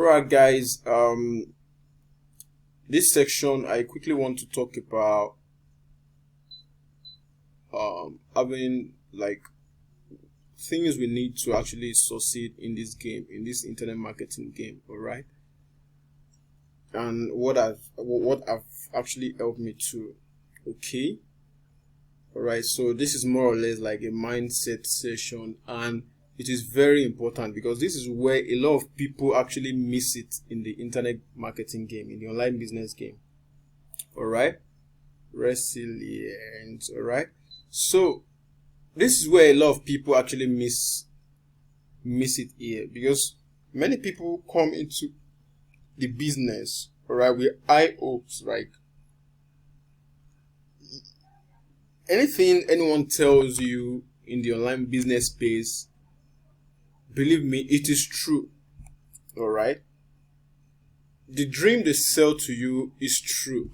Alright guys, this section I quickly want to talk about having like things we need to actually succeed in this game, in this internet marketing game. Alright, and what have actually helped me to. Okay, alright, so this is more or less like a mindset session, and it is very important because this is where a lot of people actually miss it in the internet marketing game, in the online business game. Alright, resilience. Alright, so this is where a lot of people actually miss it here, because many people come into the business, alright, with high hopes. Like anything anyone tells you in the online business space, believe me, it is true. Alright, the dream they sell to you is true.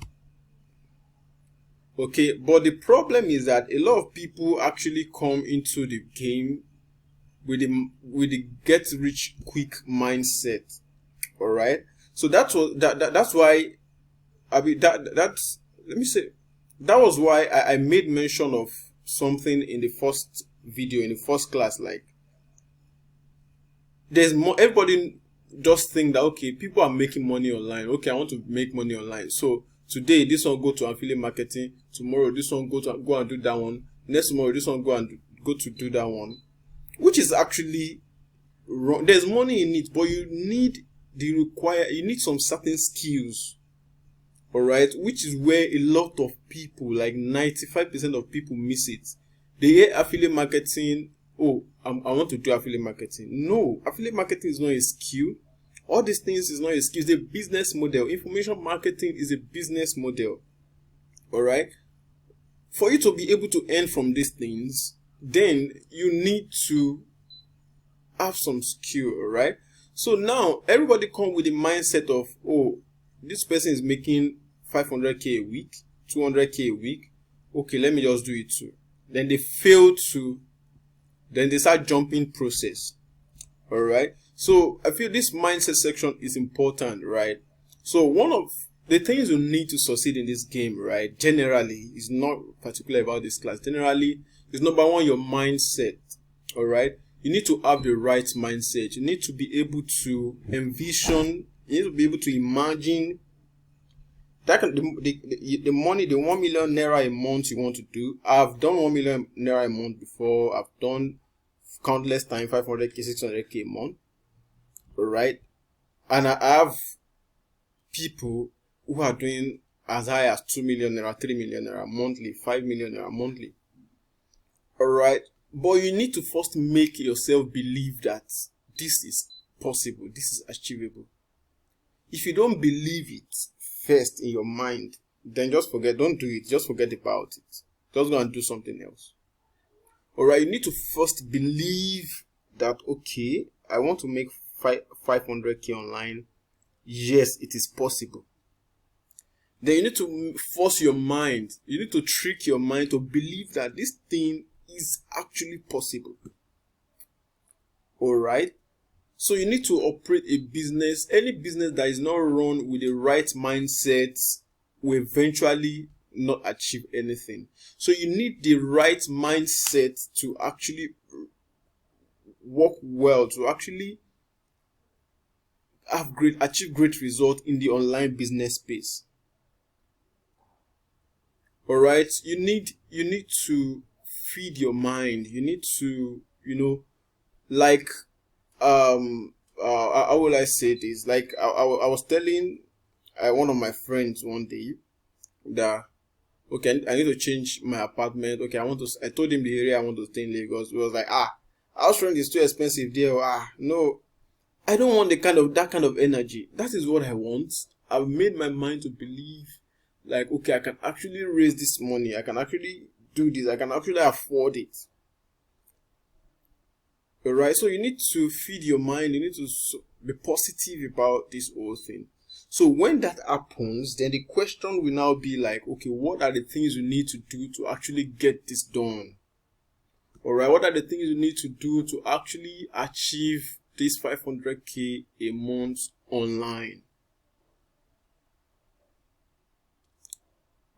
Okay, but the problem is that a lot of people actually come into the game with the get rich quick mindset. Alright, so that's why that's let me say that was why I made mention of something in the first video, in the first class. Like, there's more, everybody just think that okay, people are making money online. Okay, I want to make money online, so today this one go to affiliate marketing, tomorrow this one go and do that one, next tomorrow this one go to do that one, which is actually wrong. There's money in it, but you need some certain skills. Alright, which is where a lot of people, like 95% of people, miss it. They hear affiliate marketing. Oh, I want to do affiliate marketing. No, affiliate marketing is not a skill. All these things is not a skill. It's a business model. Information marketing is a business model. Alright, for you to be able to earn from these things, then you need to have some skill. Alright, so now everybody come with the mindset of, oh, this person is making 500k a week, 200k a week. Okay, let me just do it too. Then they fail to, then they start jumping process. Alright, so I feel this mindset section is important, right? So one of the things you need to succeed in this game, right, generally, is not particular about this class. Generally, is number one, your mindset. Alright, you need to have the right mindset. You need to be able to envision. You need to be able to imagine that the money, the 1 million naira a month you want to do. I've done 1 million naira a month before. I've done countless times 500k, 600k a month. Alright, and I have people who are doing as high as 2 million naira, 3 million naira monthly, 5 million naira monthly. Alright, but you need to first make yourself believe that this is possible, this is achievable. If you don't believe it first in your mind, then just forget, don't do it, just forget about it. Just go and do something else. Alright, you need to first believe that, okay, I want to make 500k online. Yes, it is possible. Then you need to force your mind, you need to trick your mind to believe that this thing is actually possible. Alright, so you need to operate a business. Any business that is not run with the right mindset will eventually not achieve anything. So you need the right mindset to actually work well, to actually achieve great results in the online business space. Alright, you need to feed your mind. You need to, like, how will I say this? Like, I was telling one of my friends one day that, okay, I need to change my apartment. Okay, I told him the area I want to stay in Lagos. He was like, house rent is too expensive there. No, I don't want that kind of energy. That is what I want. I've made my mind to believe, like, okay, I can actually raise this money. I can actually do this. I can actually afford it. Alright, so you need to feed your mind. You need to be positive about this whole thing. So when that happens, then the question will now be like, okay, what are the things you need to do to actually get this done? Alright, what are the things you need to do to actually achieve this 500k a month online.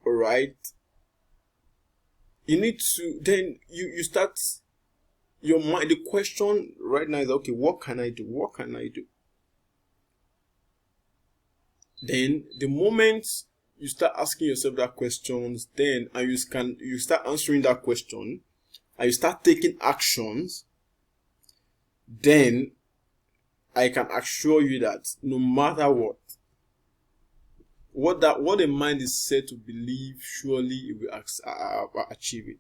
All right. You need to then you start your mind. The question right now is, okay, what can I do? What can I do? Then the moment you start asking yourself that questions, then and you start answering that question and you start taking actions, then I can assure you that no matter what the mind is said to believe, surely it will achieve it.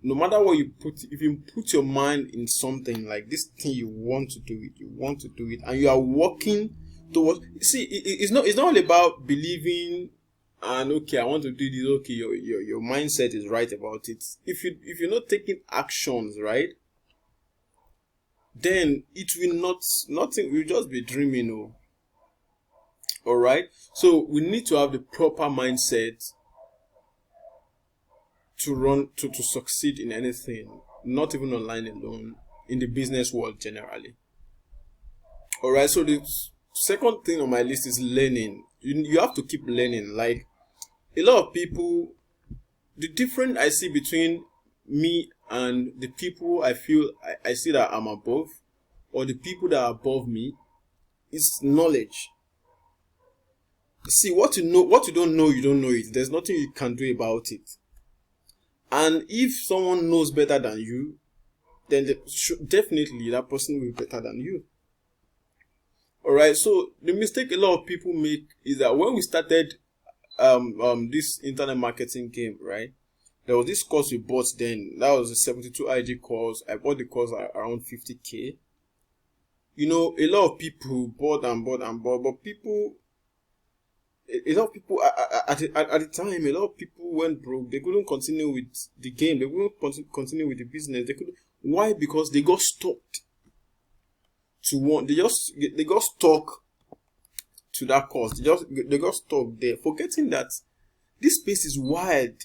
No matter what you put, if you put your mind in something like this thing, you want to do it, and you are working towards. See, it's not all about believing and okay, I want to do this. Okay, your mindset is right about it. If you're not taking actions, right, then it will nothing will just be dreaming. Oh, all right. So we need to have the proper mindset to succeed in anything, not even online alone, in the business world generally. All right. So the second thing on my list is learning. You have to keep learning. Like a lot of people, the difference I see between me and the people I feel I see that I'm above, or the people that are above me, is knowledge. See, what you don't know, you don't know it. There's nothing you can do about it. And if someone knows better than you, then definitely that person will be better than you. All right. So the mistake a lot of people make is that when we started this internet marketing game, right? There was this course we bought then. That was a 72 IG course. I bought the course at around 50K. You know, a lot of people bought, but people. A lot of people at the time, a lot of people went broke. They couldn't continue with the game. They couldn't continue with the business. They couldn't. Why? Because they got stuck to one. They got stuck to that course. They got stuck there, forgetting that this space is wide.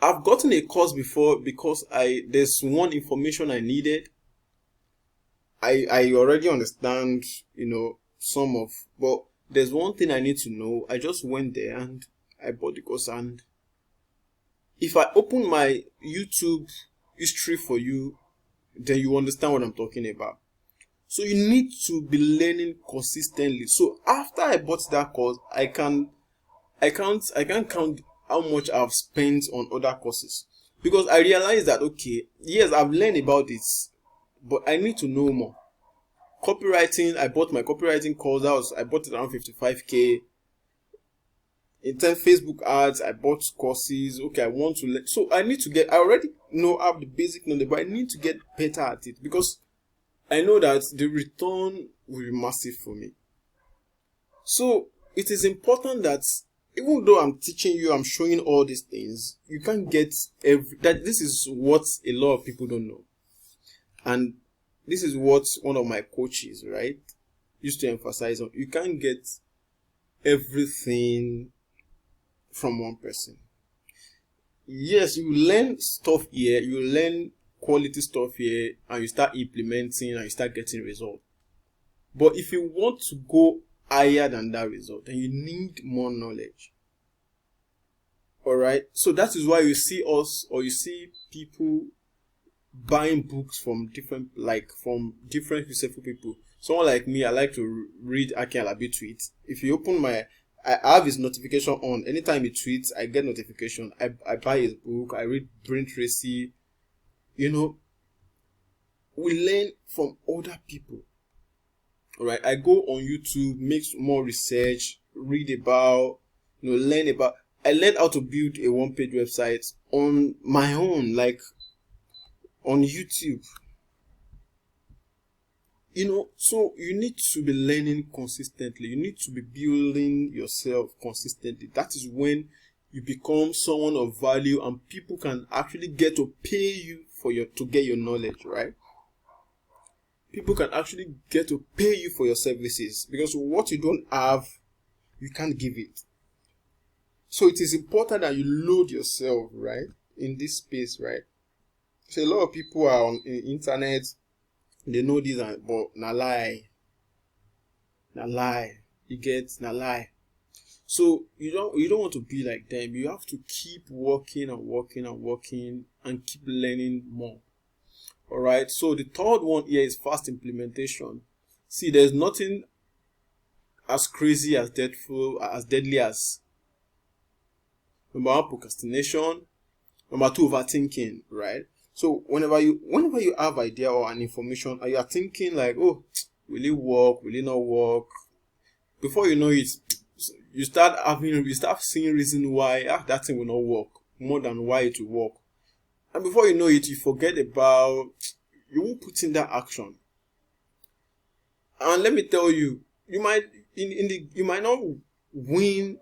I've gotten a course before because there's one information I needed. I already understand, some of, but there's one thing I need to know. I just went there and I bought the course. And if I open my YouTube history for you, then you understand what I'm talking about. So you need to be learning consistently. So after I bought that course, I can't count how much I've spent on other courses, because I realized that okay, yes, I've learned about this, but I need to know more. Copywriting, I bought my copywriting course. I bought it around 55K. In terms of Facebook ads, I bought courses. Okay, I want to learn. So I already have the basic knowledge, but I need to get better at it, because I know that the return will be massive for me. So it is important that even though I'm teaching you, I'm showing all these things, you can't get that. This is what a lot of people don't know. And this is what one of my coaches, right, used to emphasize on. You can't get everything from one person. Yes, you learn stuff here, you learn quality stuff here, and you start implementing and you start getting results. But if you want to go higher than that result, then you need more knowledge. All right. So that is why you see us, or you see people buying books from different successful people. Someone like me, I like to read Akin Alabi tweets. If you open I have his notification on. Anytime he tweets, I get notification. I buy his book. I read Brain Tracy. We learn from other people. All right. I go on YouTube, make more research, read about, learn about. I learned how to build a one-page website on my own, like on YouTube. So you need to be learning consistently. You need to be building yourself consistently. That is when you become someone of value, and people can actually get to pay you to get your knowledge, right? People can actually get to pay you for your services, because what you don't have, you can't give it. So it is important that you load yourself, right, in this space, right? So a lot of people are on the internet, they know this, but na lie. Na lie. You get? Na lie. So you don't want to be like them. You have to keep working and working and working and keep learning more. All right. So the third one here is fast implementation. See, there's nothing as crazy as deadly as number one, procrastination. Number two, overthinking. Right. So whenever you have idea or an information and you are thinking like, oh, will it work? Will it not work? Before you know it, you start seeing reason why that thing will not work more than why it will work. And before you know it, you forget about, you won't put in that action. And let me tell you, you might you might not win.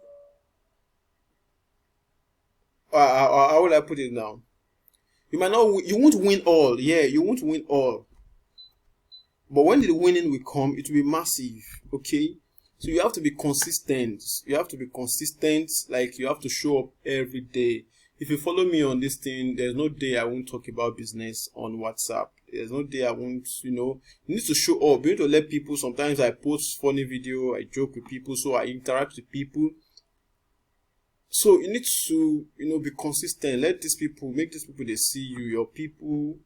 How will I put it now? You won't win all. Yeah, you won't win all. But when the winning will come, it will be massive. Okay. So you have to be consistent. You have to be consistent. Like, you have to show up every day. If you follow me on this thing, there's no day I won't talk about business on WhatsApp. There's no day I won't, you need to show up. You need to let people. Sometimes I post funny video, I joke with people, so I interact with people. So you need to, be consistent. Make these people, they see you, your people.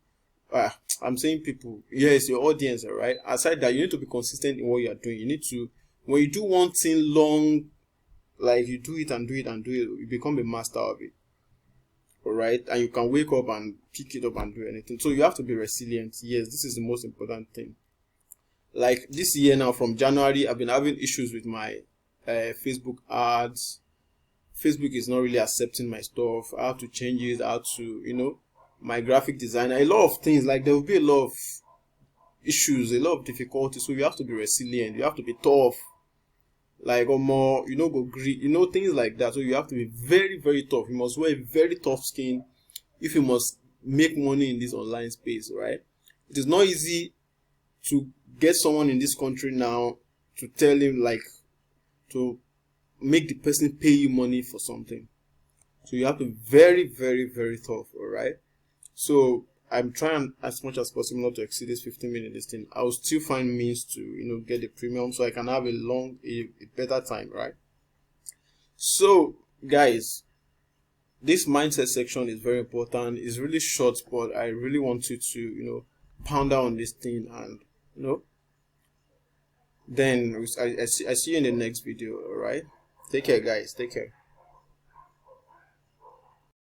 I'm saying people. Yes, your audience, all right? Aside that, you need to be consistent in what you are doing. You need to, when you do one thing long, like you do it and do it and do it, you become a master of it. All right? And you can wake up and pick it up and do anything. So you have to be resilient. Yes, this is the most important thing. Like this year now, from January, I've been having issues with my Facebook ads. Facebook is not really accepting my stuff. I have to change it. I have to, my graphic designer, a lot of things. Like, there will be a lot of issues, a lot of difficulties. So you have to be resilient. You have to be tough. Like, or more, go greed, things like that. So you have to be very, very tough. You must wear a very tough skin if you must make money in this online space, right? It is not easy to get someone in this country now to tell him, like, to make the person pay you money for something. So you have to be very, very, very tough, all right? So I'm trying as much as possible not to exceed this 15-minute listing. I'll still find means to, get the premium so I can have a better time, right? So, guys, this mindset section is very important. It's really short, but I really want you to, pound down on this thing and, then I see you in the next video, all right? Take care, guys. Take care.